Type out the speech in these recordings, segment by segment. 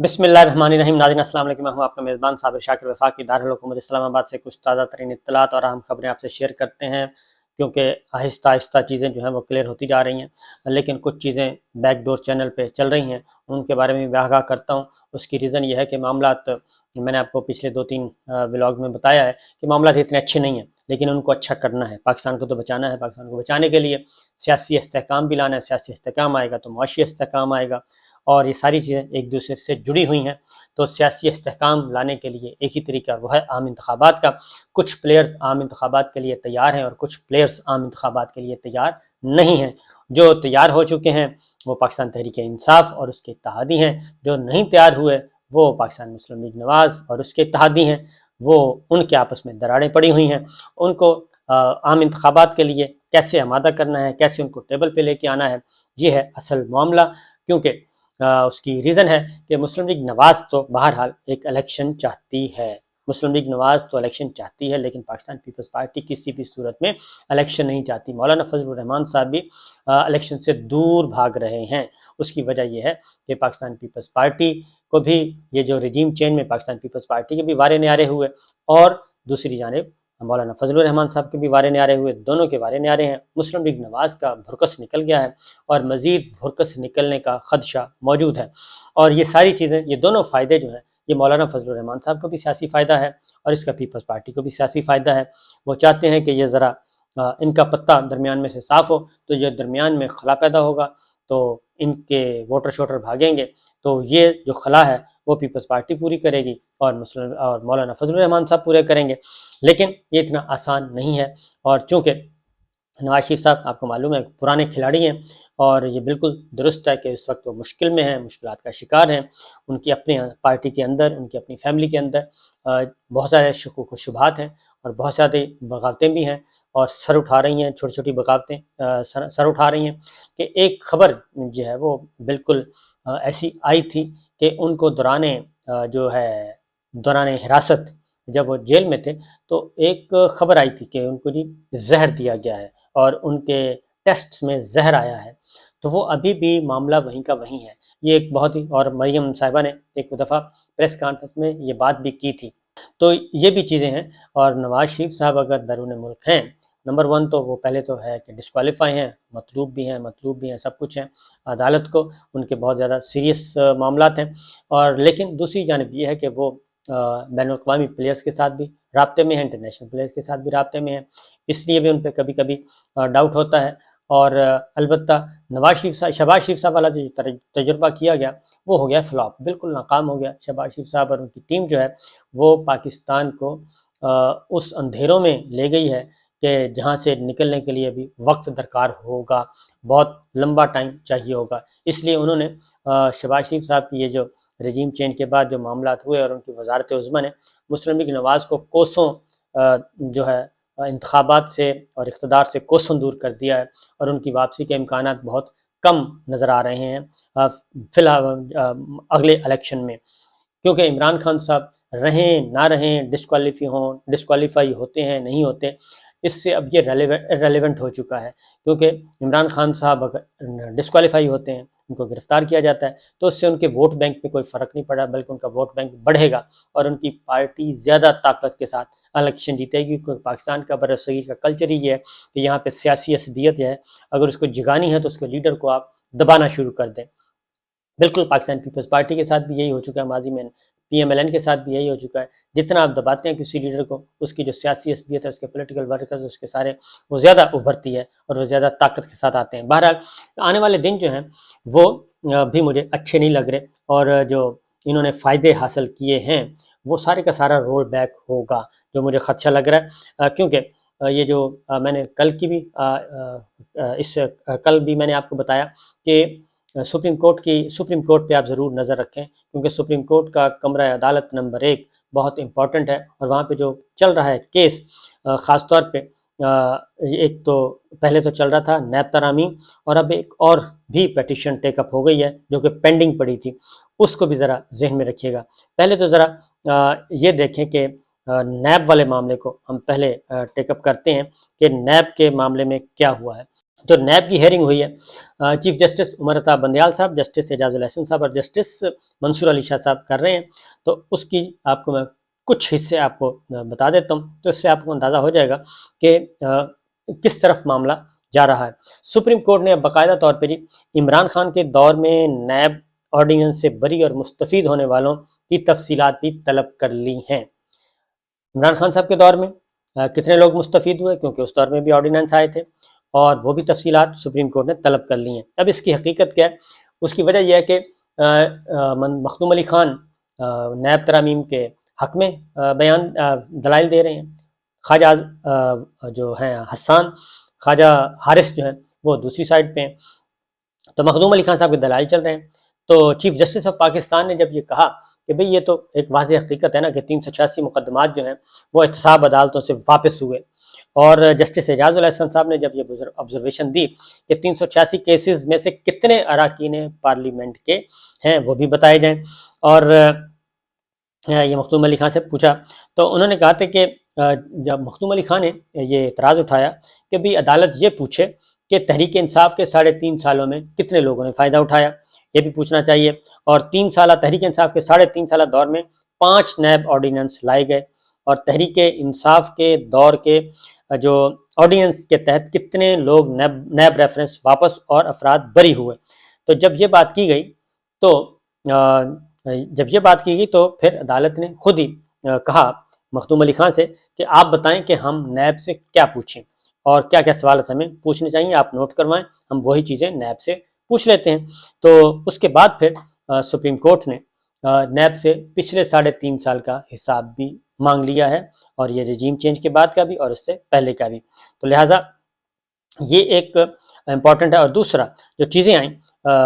बिस्मिल्लाहिर्रहमानिर्रहीम। नाज़रीन अस्सलाम वालेकुम। मैं हूं आपका मेज़बान साबिर शाकिर वफाकी दारुल हुकूमत इस्लामाबाद से कुछ ताज़ा तरीन इत्तलात और अहम खबरें आपसे शेयर करते हैं, क्योंकि आहिस्ता आहिस्ता चीज़ें जो हैं वो क्लियर होती जा रही हैं, लेकिन कुछ चीज़ें बैकडोर चैनल पे चल रही हैं, उनके बारे में भी आगाह करता हूँ। उसकी रीज़न ये है कि मामलात मैंने आपको पिछले 2-3 व्लॉग में बताया है कि मामलात इतने अच्छे नहीं हैं, लेकिन उनको अच्छा करना है। पाकिस्तान को तो बचाना है। पाकिस्तान को बचाने के लिए सियासी इस्तेहकाम भी लाना है। सियासी इस्तेहकाम आएगा तो मुआशी इस्तेहकाम आएगा, और ये सारी चीज़ें एक दूसरे से जुड़ी हुई हैं। तो सियासी इस्तेहकाम लाने के लिए एक ही तरीका, वो है आम इंतखाबात का। कुछ प्लेयर्स आम इंतखाबात के लिए तैयार हैं और कुछ प्लेयर्स आम इंतखाबात के लिए तैयार नहीं हैं। जो तैयार हो चुके हैं वो पाकिस्तान तहरीक इंसाफ और उसके इत्तेहादी हैं। जो नहीं तैयार हुए वो पाकिस्तान मुस्लिम लीग नवाज़ और उसके इत्तेहादी हैं। वो उनके आपस में दरारें पड़ी हुई हैं। उनको आम इंतखाबात के लिए कैसे आमादा करना है, कैसे उनको टेबल पे लेके आना है, ये है असल मामला। क्योंकि उसकी रीज़न है कि मुस्लिम लीग नवाज़ तो बहरहाल एक इलेक्शन चाहती है। मुस्लिम लीग नवाज़ तो इलेक्शन चाहती है, लेकिन पाकिस्तान पीपल्स पार्टी किसी भी सूरत में इलेक्शन नहीं चाहती। मौलाना फजलुर रहमान साहब भी इलेक्शन से दूर भाग रहे हैं। उसकी वजह यह है कि पाकिस्तान पीपल्स पार्टी को भी ये जो रजीम चेंज में पाकिस्तान पीपल्स पार्टी के भी वारे न्यारे हुए, और दूसरी जानिब मौलाना फजलुर रहमान साहब के भी वारे न्यारे हुए। दोनों के वारे न्यारे हैं। मुस्लिम लीग नवाज़ का भुरकस निकल गया है और मज़ीद भुरकस निकलने का ख़दशा मौजूद है। और ये सारी चीज़ें, ये दोनों फ़ायदे जो हैं, ये मौलाना फजलुर रहमान साहब को भी सियासी फ़ायदा है और इसका पीपल्स पार्टी को भी सियासी फ़ायदा है। वो चाहते हैं कि ये ज़रा इनका पत्ता दरमियान में से साफ़ हो, तो ये दरमियान में खला पैदा होगा तो इनके वोटर शोटर भागेंगे, तो ये जो खला है वो पीपल्स पार्टी पूरी करेगी और मुस्लिम और मौलाना फजलुर रहमान साहब पूरे करेंगे। लेकिन ये इतना आसान नहीं है। और चूँकि नवाज शरीफ साहब आपको मालूम है पुराने खिलाड़ी हैं, और ये बिल्कुल दुरुस्त है कि इस वक्त वो मुश्किल में हैं, मुश्किलात का शिकार हैं। उनकी अपनी पार्टी के अंदर, उनकी अपनी फैमिली के अंदर बहुत सारे शुकूक व शुबहात हैं और बहुत सारी बगावतें भी हैं, और सर उठा रही हैं, छोटी छोटी बगावतें सर उठा रही हैं। कि एक खबर जो है वो बिल्कुल ऐसी आई थी कि उनको दौराने हिरासत जब वो जेल में थे, तो एक खबर आई थी कि उनको जी जहर दिया गया है और उनके टेस्ट में जहर आया है। तो वो अभी भी मामला वहीं का वहीं है। ये एक बहुत ही, और मरियम साहिबा ने एक दफ़ा प्रेस कॉन्फ्रेंस में ये बात भी की थी। तो ये भी चीज़ें हैं। और नवाज शरीफ साहब अगर बैरून मुल्क हैं, नंबर 1 तो वो पहले तो है कि डिस्क्वालीफाई हैं, मतलूब भी हैं, सब कुछ हैं। अदालत को उनके बहुत ज़्यादा सीरियस मामलात हैं। और लेकिन दूसरी जानिब ये है कि वो बैनुल-अक़वामी प्लेयर्स के साथ भी राब्ते में हैं, इंटरनेशनल प्लेयर्स के साथ भी राब्ते में हैं, इसलिए भी उन पे कभी कभी डाउट होता है। और अलबत्ता शहबाज शरीफ साहब वाला जो तजुर्बा किया गया वो हो गया फ्लॉप, बिल्कुल नाकाम हो गया। शहबाज शरीफ साहब और उनकी टीम जो है वो पाकिस्तान को उस अंधेरों में ले गई है कि जहाँ से निकलने के लिए भी वक्त दरकार होगा, बहुत लंबा टाइम चाहिए होगा। इसलिए उन्होंने शहबाज शरीफ साहब की ये जो रजीम चेंज के बाद जो मामलात हुए और उनकी वजारत उज़्मा ने मुस्लिम लीग नवाज़ को कोसों जो है इंतखाबात से और इक़्तिदार से कोसों दूर कर दिया है, और उनकी वापसी के इम्कानात बहुत कम नज़र आ रहे हैं फ़िलहाल अगले इलेक्शन में। क्योंकि इमरान खान साहब रहें ना रहें, डिस्क्वालीफाई होते हैं नहीं होते, इससे अब ये रेलेवेंट हो चुका है। क्योंकि इमरान खान साहब अगर डिस्क्वालीफाई होते हैं, उनको गिरफ्तार किया जाता है, तो उससे उनके वोट बैंक पे कोई फ़र्क नहीं पड़ा, बल्कि उनका वोट बैंक बढ़ेगा और उनकी पार्टी ज़्यादा ताकत के साथ इलेक्शन जीतेगी। क्योंकि पाकिस्तान का बरसगीर का कल्चर ही ये है कि यहाँ पे सियासी असबियत है, अगर उसको जगानी है तो उसके लीडर को आप दबाना शुरू कर दें। बिल्कुल पाकिस्तान पीपल्स पार्टी के साथ भी यही हो चुका है, माजी में PMLN के साथ भी यही हो चुका है। जितना आप दबाते हैं किसी लीडर को, उसकी जो सियासी असबियत है, उसके पॉलिटिकल वर्कर्स, उसके सारे वो ज़्यादा उभरती है और वो ज़्यादा ताकत के साथ आते हैं। बहरहाल आने वाले दिन जो हैं वो भी मुझे अच्छे नहीं लग रहे, और जो इन्होंने फ़ायदे हासिल किए हैं वो सारे का सारा रोल बैक होगा, जो मुझे खदशा लग रहा है। क्योंकि ये जो मैंने कल की भी कल भी मैंने आपको बताया कि सुप्रीम कोर्ट पे आप ज़रूर नज़र रखें, क्योंकि सुप्रीम कोर्ट का कमरा अदालत नंबर 1 बहुत इम्पॉर्टेंट है। और वहाँ पे जो चल रहा है केस, ख़ास तौर पे एक तो पहले तो चल रहा था नैब तरामी, और अब एक और भी पिटीशन टेकअप हो गई है जो कि पेंडिंग पड़ी थी, उसको भी ज़रा जहन में रखिएगा। पहले तो ज़रा ये देखें कि नैब वाले मामले को हम पहले टेकअप करते हैं कि नैब के मामले में क्या हुआ है। تو نیب کی ہیئرنگ ہوئی ہے، چیف جسٹس عمر عطا بندیال صاحب، جسٹس اعجاز الحسن صاحب اور جسٹس منصور علی شاہ صاحب کر رہے ہیں۔ تو اس کی آپ کو میں کچھ حصے آپ کو بتا دیتا ہوں، تو اس سے آپ کو اندازہ ہو جائے گا کہ کس طرف معاملہ جا رہا ہے۔ سپریم کورٹ نے باقاعدہ طور پر عمران خان کے دور میں نیب آرڈیننس سے بری اور مستفید ہونے والوں کی تفصیلات بھی طلب کر لی ہیں۔ عمران خان صاحب کے دور میں کتنے لوگ مستفید ہوئے، کیونکہ اس دور میں بھی آرڈیننس آئے تھے، اور وہ بھی تفصیلات سپریم کورٹ نے طلب کر لی ہیں۔ اب اس کی حقیقت کیا ہے؟ اس کی وجہ یہ ہے کہ مخدوم علی خان نیب ترامیم کے حق میں بیان دلائل دے رہے ہیں، خواجہ جو ہیں حسان، خواجہ حارث جو ہیں وہ دوسری سائڈ پہ ہیں، تو مخدوم علی خان صاحب کے دلائل چل رہے ہیں۔ تو چیف جسٹس آف پاکستان نے جب یہ کہا کہ بھئی یہ تو ایک واضح حقیقت ہے نا کہ 386 مقدمات جو ہیں وہ احتساب عدالتوں سے واپس ہوئے، اور جسٹس اعجاز الحسن صاحب نے جب یہ آبزرویشن دی کہ 386 کیسز میں سے کتنے اراکین پارلیمنٹ کے ہیں وہ بھی بتائے جائیں، اور یہ مخدوم علی خان سے پوچھا تو انہوں نے کہا تھا کہ جب مخدوم علی خان نے یہ اعتراض اٹھایا کہ بھئی عدالت یہ پوچھے کہ تحریک انصاف کے 3.5 سالوں میں کتنے لوگوں نے فائدہ اٹھایا، یہ بھی پوچھنا چاہیے، اور 3 سالہ تحریک انصاف کے 3.5 سالہ دور میں 5 نیب آرڈیننس لائے گئے، اور تحریک انصاف کے دور کے جو آرڈیننس کے تحت کتنے لوگ نیب ریفرنس واپس اور افراد بری ہوئے۔ تو جب یہ بات کی گئی تو پھر عدالت نے خود ہی کہا مخدوم علی خان سے کہ آپ بتائیں کہ ہم نیب سے کیا پوچھیں اور کیا کیا سوالات ہمیں پوچھنے چاہیے، آپ نوٹ کروائیں، ہم وہی چیزیں نیب سے پوچھ لیتے ہیں۔ تو اس کے بعد پھر سپریم کورٹ نے نیب سے پچھلے 3.5 سال کا حساب بھی مانگ لیا ہے، اور یہ رجیم چینج کے بعد کا بھی اور اس سے پہلے کا بھی۔ تو لہٰذا یہ ایک امپورٹنٹ ہے۔ اور دوسرا جو چیزیں آئیں،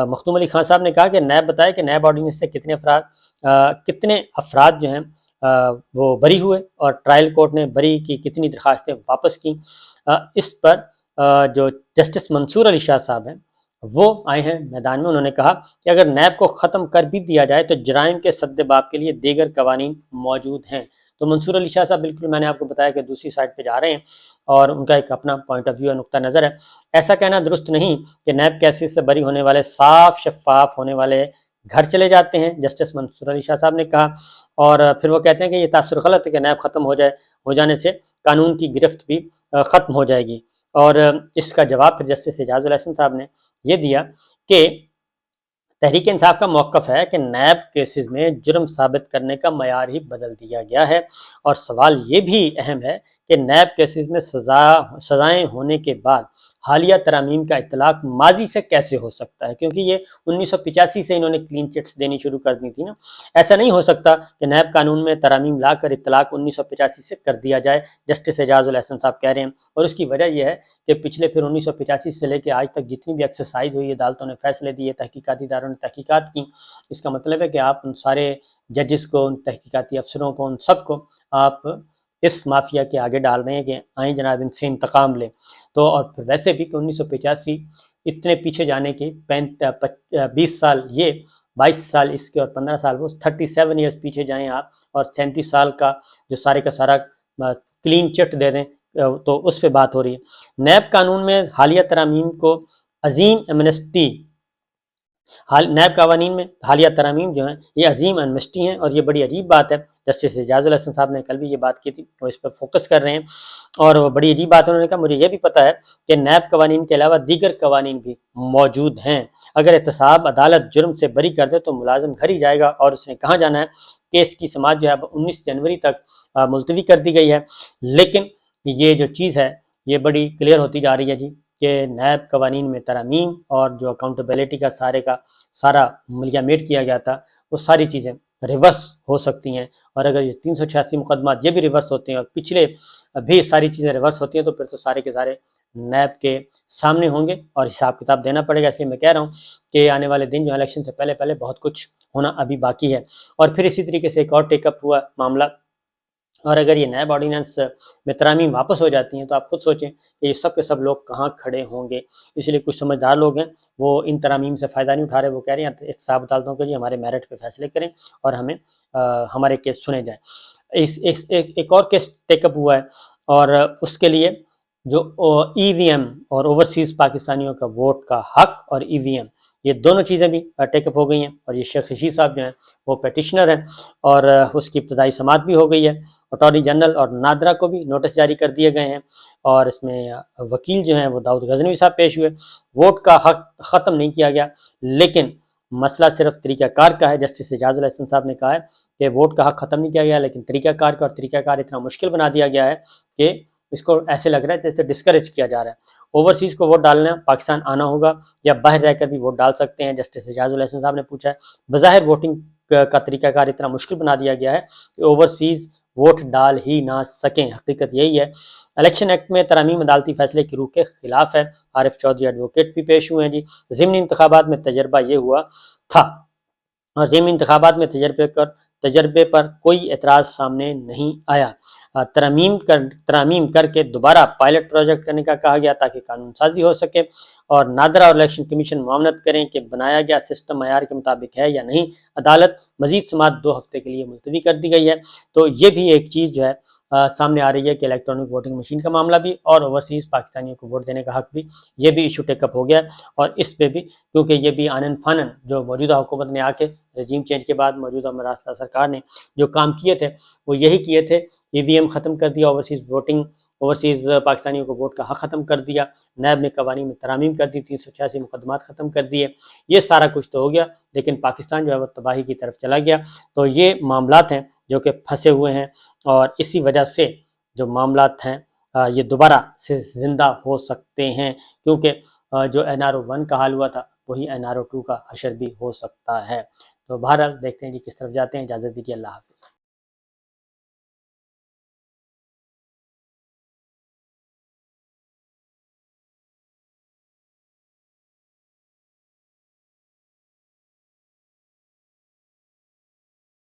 مخدوم علی خان صاحب نے کہا کہ نیب بتائے کہ نیب آرڈیننس سے کتنے افراد جو ہیں وہ بری ہوئے، اور ٹرائل کورٹ نے بری کی کتنی درخواستیں واپس کی۔ اس پر جو جسٹس منصور علی شاہ صاحب ہیں وہ آئے ہیں میدان میں، انہوں نے کہا کہ اگر نیب کو ختم کر بھی دیا جائے تو جرائم کے سد باب کے لیے دیگر قوانین موجود ہیں۔ تو منصور علی شاہ صاحب بالکل میں نے آپ کو بتایا کہ دوسری سائڈ پہ جا رہے ہیں، اور ان کا ایک اپنا پوائنٹ آف ویو اور نقطہ نظر ہے۔ ایسا کہنا درست نہیں کہ نیب کیسز سے بری ہونے والے صاف شفاف ہونے والے گھر چلے جاتے ہیں، جسٹس منصور علی شاہ صاحب نے کہا، اور پھر وہ کہتے ہیں کہ یہ تاثر غلط ہے کہ نیب ختم ہو جانے سے قانون کی گرفت بھی ختم ہو جائے گی۔ اور اس کا جواب پھر جسٹس اعجاز الحسن صاحب نے یہ دیا کہ تحریک انصاف کا موقف ہے کہ نیب کیسز میں جرم ثابت کرنے کا معیار ہی بدل دیا گیا ہے، اور سوال یہ بھی اہم ہے کہ نیب کیسز میں سزائیں ہونے کے بعد حالیہ ترامیم کا اطلاق ماضی سے کیسے ہو سکتا ہے، کیونکہ یہ 1985 سے انہوں نے کلین چٹس دینی شروع کر دی تھی نا۔ ایسا نہیں ہو سکتا کہ نیب قانون میں ترامیم لا کر اطلاق 1985 سے کر دیا جائے، جسٹس اعجاز الحسن صاحب کہہ رہے ہیں۔ اور اس کی وجہ یہ ہے کہ پچھلے پھر 1985 سے لے کے آج تک جتنی بھی ایکسرسائز ہوئی، عدالتوں نے فیصلے دیے، تحقیقاتی اداروں نے تحقیقات کی، اس کا مطلب ہے کہ آپ ان سارے ججز کو، ان تحقیقاتی افسروں کو، ان سب کو آپ اس مافیا کے آگے ڈال رہے ہیں کہ آئیں جناب ان سے انتقام لیں۔ تو اور پھر ویسے بھی کہ 1985 اتنے پیچھے جانے کے 20 سال یہ، 22 سال اس کے اور 15 سال وہ، 37 ایئرز پیچھے جائیں آپ، اور 37 سال کا جو سارے کا سارا کلین چٹ دے دیں، تو اس پہ بات ہو رہی ہے۔ نیب قانون میں حالیہ ترامیم کو عظیم ایمنسٹی، نیب قوانین میں حالیہ ترامیم جو ہیں یہ عظیم ایمنسٹی ہیں، اور یہ بڑی عجیب بات ہے۔ جسٹس اعجاز الحسن صاحب نے کل بھی یہ بات کی تھی، وہ اس پر فوکس کر رہے ہیں، اور وہ بڑی عجیب بات انہوں نے کہا مجھے یہ بھی پتہ ہے کہ نیب قوانین کے علاوہ دیگر قوانین بھی موجود ہیں، اگر احتساب عدالت جرم سے بری کر دے تو ملازم گھر ہی جائے گا، اور اس نے کہاں جانا ہے۔ کیس کی سماعت جو ہے اب 19 جنوری تک ملتوی کر دی گئی ہے، لیکن یہ جو چیز ہے یہ بڑی کلیئر ہوتی جا رہی ہے جی کہ نیب قوانین میں ترامیم اور جو اکاؤنٹیبلٹی کا سارا ملیا میٹ کیا گیا تھا، وہ ساری چیزیں ریورس ہو سکتی ہیں، اور اگر یہ 386 مقدمات یہ بھی ریورس ہوتے ہیں اور پچھلے بھی ساری چیزیں ریورس ہوتی ہیں، تو پھر تو سارے کے سارے نیب کے سامنے ہوں گے اور حساب کتاب دینا پڑے گا۔ اس لیے میں کہہ رہا ہوں کہ آنے والے دن جو الیکشن سے پہلے بہت کچھ ہونا ابھی باقی ہے۔ اور پھر اسی طریقے سے ایک اور ٹیک اپ ہوا معاملہ، اور اگر یہ نیب آرڈیننس میں ترامیم واپس ہو جاتی ہیں تو آپ خود سوچیں کہ یہ سب کے سب لوگ کہاں کھڑے ہوں گے۔ اس لیے کچھ سمجھدار لوگ ہیں وہ ان ترامیم سے فائدہ نہیں اٹھا رہے، وہ کہہ رہے ہیں احتساب عدالتوں کے لیے ہمارے میرٹ پہ فیصلے کریں اور ہمیں ہمارے کیس سنے جائیں۔ ایک اور کیس ٹیک اپ ہوا ہے، اور اس کے لیے जो EVM और ओवरसीज़ पाकिस्तानियों का वोट का हक और EVM, ये दोनों चीज़ें भी टेकअप हो गई हैं। और ये शेख रशीद साहब जो हैं वो पेटिशनर हैं और उसकी इब्तदाई समात भी हो गई है। अटॉर्नी जनरल और नादरा को भी नोटिस जारी कर दिए गए हैं और इसमें वकील जो हैं वो दाऊद गजनवी साहब पेश हुए। वोट का हक ख़त्म नहीं किया गया, लेकिन मसला सिर्फ तरीक़ाकार का है। जस्टिस एजाजुल हसन साहब ने कहा है कि वोट का हक ख़त्म नहीं किया गया, लेकिन तरीक़ाकार का, और तरीक़ाकार इतना मुश्किल बना दिया गया है कि इसको ऐसे लग रहा है जैसे डिस्करेज किया जा रहा है। ओवरसीज़ को वोट डालना पाकिस्तान आना होगा या बाहर रहकर भी वोट डाल सकते हैं, जस्टिस एजाजुल हसन साहब ने पूछा है। बज़ाहिर वोटिंग का तरीक़ाकार इतना मुश्किल बना दिया गया है कि ओवरसीज़ वोट डाल ही ना सकें। हकीकत यही है। इलेक्शन एक्ट में तरमीम अदालती फैसले की रूह के खिलाफ है। आरिफ चौधरी एडवोकेट भी पेश हुए हैं जी। ज़िमनी इंतखाबात में तजर्बा ये हुआ था और ज़िमनी इंतखाबात में तजर्बे पर कोई एतराज़ सामने नहीं आया। तरमीम करके दोबारा पायलट प्रोजेक्ट करने का कहा गया ताकि कानून साजी हो सके और नादरा और इलेक्शन कमीशन मामलत करें कि बनाया गया सिस्टम मयार के मुताबिक है या नहीं। अदालत मजीद समात 2 हफ्ते के लिए मुलतवी कर दी गई है। तो ये भी एक चीज़ जो है सामने आ रही है कि इलेक्ट्रॉनिक वोटिंग मशीन का मामला भी और ओवरसीज़ पाकिस्तानियों को वोट देने का हक भी, ये भी इशू टेकअप हो गया। और इस पे भी, क्योंकि ये भी आनन फानन जो मौजूदा हुकूमत ने आके रजीम चेंज के बाद मौजूदा मरासता सरकार ने जो काम किए थे वो यही किए थे। EVM ख़त्म कर दिया, ओवरसीज़ पाकिस्तानियों को वोट का हक ख़त्म कर दिया, नैब ने कवानीन में तरामीम कर दी, 386 मुकदमात ख़त्म कर दिए। ये सारा कुछ तो हो गया, लेकिन पाकिस्तान जो है वो तबाही की तरफ चला गया। तो ये मामलात हैं जो कि फंसे हुए हैं और इसी वजह से जो मामलात हैं ये दोबारा से ज़िंदा हो सकते हैं, क्योंकि जो NRO 1 का हाल हुआ था वही NRO 2 का हशर भी हो सकता है। तो बहरहाल देखते हैं जी किस तरफ जाते हैं। इजाज़त दीजिए, अल्लाह हाफ़िज़।